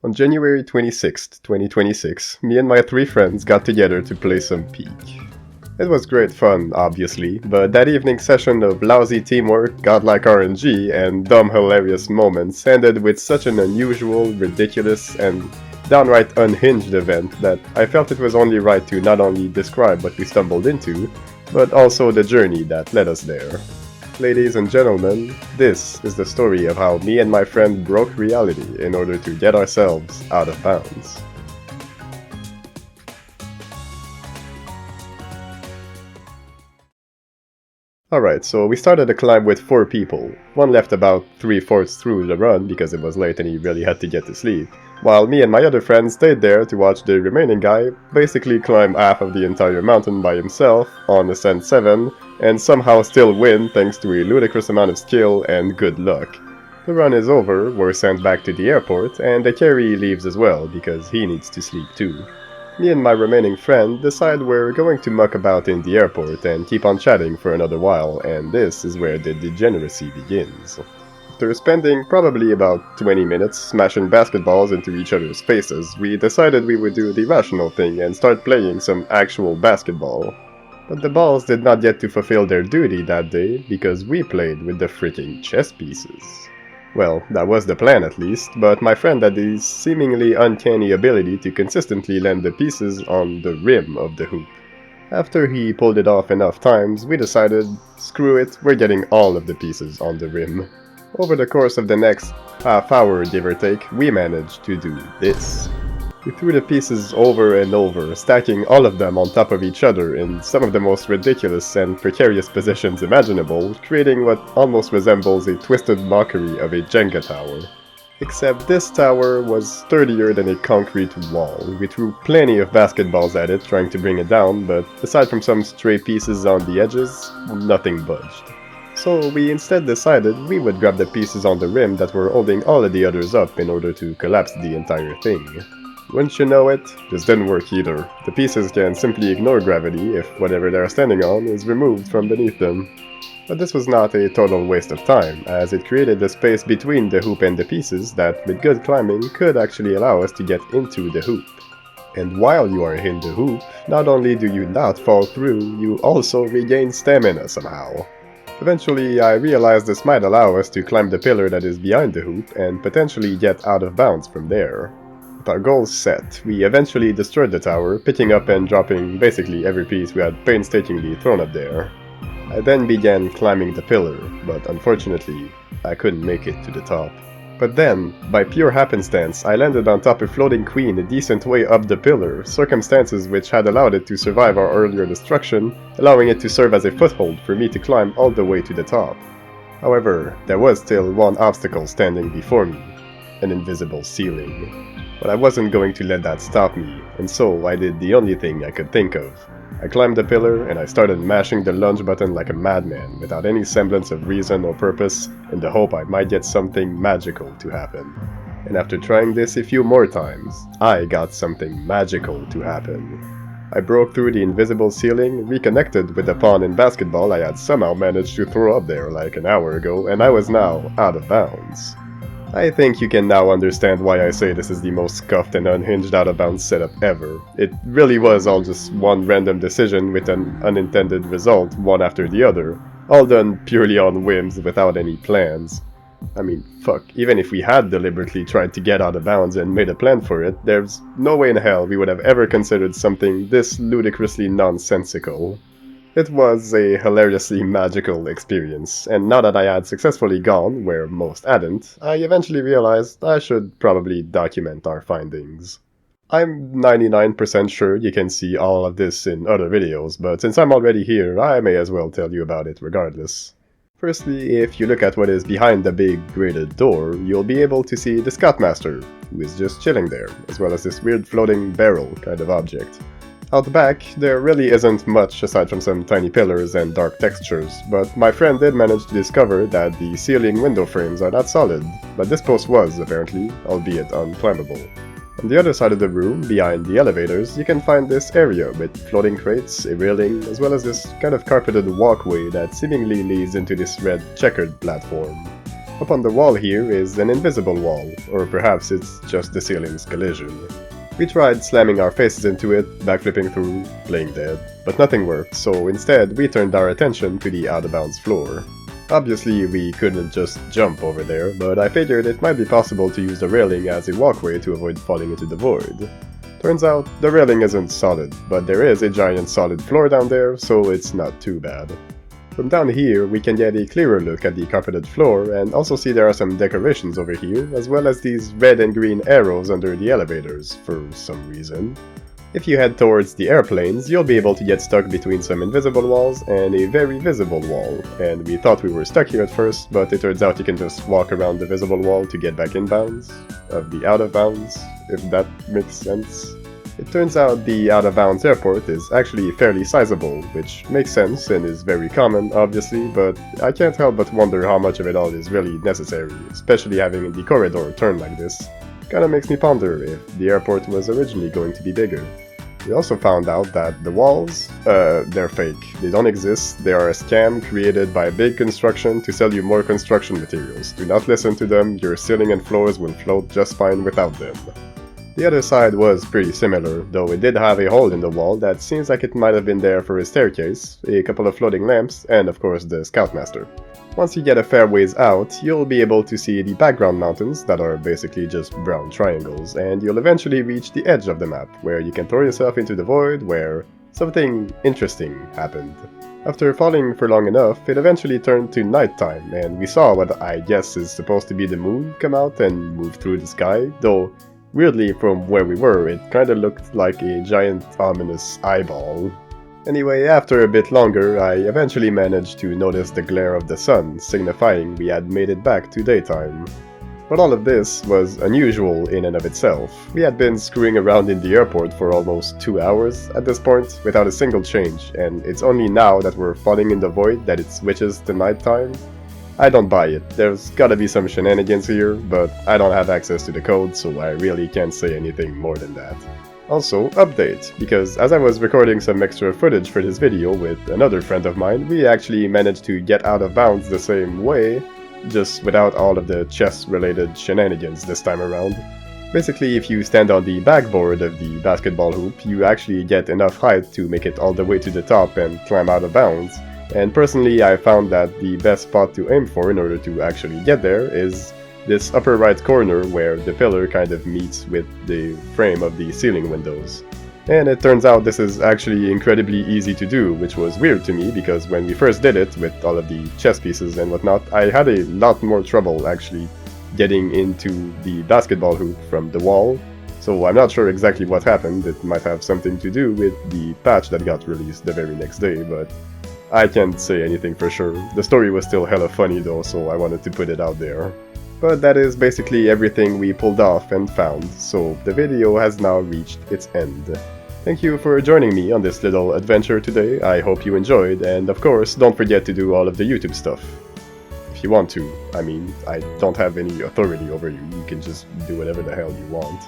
On January 26th, 2026, me and my three friends got together to play some Peak. It was great fun, obviously, but that evening's session of lousy teamwork, godlike RNG, and dumb hilarious moments ended with such an unusual, ridiculous, and downright unhinged event that I felt it was only right to not only describe what we stumbled into, but also the journey that led us there. Ladies and gentlemen, this is the story of how me and my friend broke reality in order to get ourselves out of bounds. Alright, so we started the climb with 4 people. One left about 3/4 through the run because it was late and he really had to get to sleep, while me and my other friends stayed there to watch the remaining guy basically climb half of the entire mountain by himself on Ascent 7, and somehow still win thanks to a ludicrous amount of skill and good luck. The run is over, we're sent back to the airport, and the carry leaves as well because he needs to sleep too. Me and my remaining friend decide we're going to muck about in the airport and keep on chatting for another while, and this is where the degeneracy begins. After spending probably about 20 minutes smashing basketballs into each other's faces, we decided we would do the rational thing and start playing some actual basketball. But the balls did not get to fulfill their duty that day because we played with the freaking chess pieces. Well, that was the plan at least, but my friend had the seemingly uncanny ability to consistently land the pieces on the rim of the hoop. After he pulled it off enough times, we decided, screw it, we're getting all of the pieces on the rim. Over the course of the next half hour, give or take, we managed to do this. We threw the pieces over and over, stacking all of them on top of each other in some of the most ridiculous and precarious positions imaginable, creating what almost resembles a twisted mockery of a Jenga tower. Except this tower was sturdier than a concrete wall. We threw plenty of basketballs at it trying to bring it down, but aside from some stray pieces on the edges, nothing budged. So we instead decided we would grab the pieces on the rim that were holding all of the others up in order to collapse the entire thing. Wouldn't you know it, this didn't work either. The pieces can simply ignore gravity if whatever they're standing on is removed from beneath them. But this was not a total waste of time, as it created a space between the hoop and the pieces that, with good climbing, could actually allow us to get into the hoop. And while you are in the hoop, not only do you not fall through, you also regain stamina somehow. Eventually, I realized this might allow us to climb the pillar that is behind the hoop and potentially get out of bounds from there. With our goals set, we eventually destroyed the tower, picking up and dropping basically every piece we had painstakingly thrown up there. I then began climbing the pillar, but unfortunately, I couldn't make it to the top. But then, by pure happenstance, I landed on top of Floating Queen a decent way up the pillar, circumstances which had allowed it to survive our earlier destruction, allowing it to serve as a foothold for me to climb all the way to the top. However, there was still one obstacle standing before me, an invisible ceiling. But I wasn't going to let that stop me, and so I did the only thing I could think of. I climbed the pillar and I started mashing the lunge button like a madman, without any semblance of reason or purpose, in the hope I might get something magical to happen. And after trying this a few more times, I got something magical to happen. I broke through the invisible ceiling, reconnected with the pawn in basketball I had somehow managed to throw up there like an hour ago, and I was now out of bounds. I think you can now understand why I say this is the most scuffed and unhinged out-of-bounds setup ever. It really was all just one random decision with an unintended result, one after the other, all done purely on whims without any plans. I mean, fuck, even if we had deliberately tried to get out of bounds and made a plan for it, there's no way in hell we would have ever considered something this ludicrously nonsensical. It was a hilariously magical experience, and now that I had successfully gone where most hadn't, I eventually realized I should probably document our findings. I'm 99% sure you can see all of this in other videos, but since I'm already here, I may as well tell you about it regardless. Firstly, if you look at what is behind the big grated door, you'll be able to see the Scoutmaster, who is just chilling there, as well as this weird floating barrel kind of object. Out back, there really isn't much aside from some tiny pillars and dark textures, but my friend did manage to discover that the ceiling window frames are not solid, but this post was, apparently, albeit unclimbable. On the other side of the room, behind the elevators, you can find this area with floating crates, a railing, as well as this kind of carpeted walkway that seemingly leads into this red checkered platform. Up on the wall here is an invisible wall, or perhaps it's just the ceiling's collision. We tried slamming our faces into it, backflipping through, playing dead, but nothing worked, so instead we turned our attention to the out-of-bounds floor. Obviously we couldn't just jump over there, but I figured it might be possible to use the railing as a walkway to avoid falling into the void. Turns out, the railing isn't solid, but there is a giant solid floor down there, so it's not too bad. From down here, we can get a clearer look at the carpeted floor and also see there are some decorations over here, as well as these red and green arrows under the elevators, for some reason. If you head towards the airplanes, you'll be able to get stuck between some invisible walls and a very visible wall, and we thought we were stuck here at first, but it turns out you can just walk around the visible wall to get back in bounds, of the out of bounds, if that makes sense. It turns out the out-of-bounds airport is actually fairly sizable, which makes sense and is very common, obviously, but I can't help but wonder how much of it all is really necessary, especially having the corridor turn like this. Kinda makes me ponder if the airport was originally going to be bigger. We also found out that the walls, they're fake. They don't exist, they are a scam created by big construction to sell you more construction materials. Do not listen to them, your ceiling and floors will float just fine without them. The other side was pretty similar, though it did have a hole in the wall that seems like it might have been there for a staircase, a couple of floating lamps, and of course the Scoutmaster. Once you get a fair ways out, you'll be able to see the background mountains that are basically just brown triangles, and you'll eventually reach the edge of the map, where you can throw yourself into the void where something interesting happened. After falling for long enough, it eventually turned to nighttime, and we saw what I guess is supposed to be the moon come out and move through the sky, though weirdly, from where we were, it kinda looked like a giant ominous eyeball. Anyway, after a bit longer, I eventually managed to notice the glare of the sun, signifying we had made it back to daytime. But all of this was unusual in and of itself. We had been screwing around in the airport for almost 2 hours at this point, without a single change, and it's only now that we're falling in the void that it switches to nighttime. I don't buy it. There's gotta be some shenanigans here, but I don't have access to the code, so I really can't say anything more than that. Also, update, because as I was recording some extra footage for this video with another friend of mine, we actually managed to get out of bounds the same way, just without all of the chess-related shenanigans this time around. Basically, if you stand on the backboard of the basketball hoop, you actually get enough height to make it all the way to the top and climb out of bounds. And personally, I found that the best spot to aim for in order to actually get there is this upper right corner where the pillar kind of meets with the frame of the ceiling windows. And it turns out this is actually incredibly easy to do, which was weird to me because when we first did it with all of the chess pieces and whatnot, I had a lot more trouble actually getting into the basketball hoop from the wall. So I'm not sure exactly what happened. It might have something to do with the patch that got released the very next day, but I can't say anything for sure. The story was still hella funny though, so I wanted to put it out there. But that is basically everything we pulled off and found, so the video has now reached its end. Thank you for joining me on this little adventure today, I hope you enjoyed, and of course don't forget to do all of the YouTube stuff. If you want to, I mean, I don't have any authority over you, you can just do whatever the hell you want.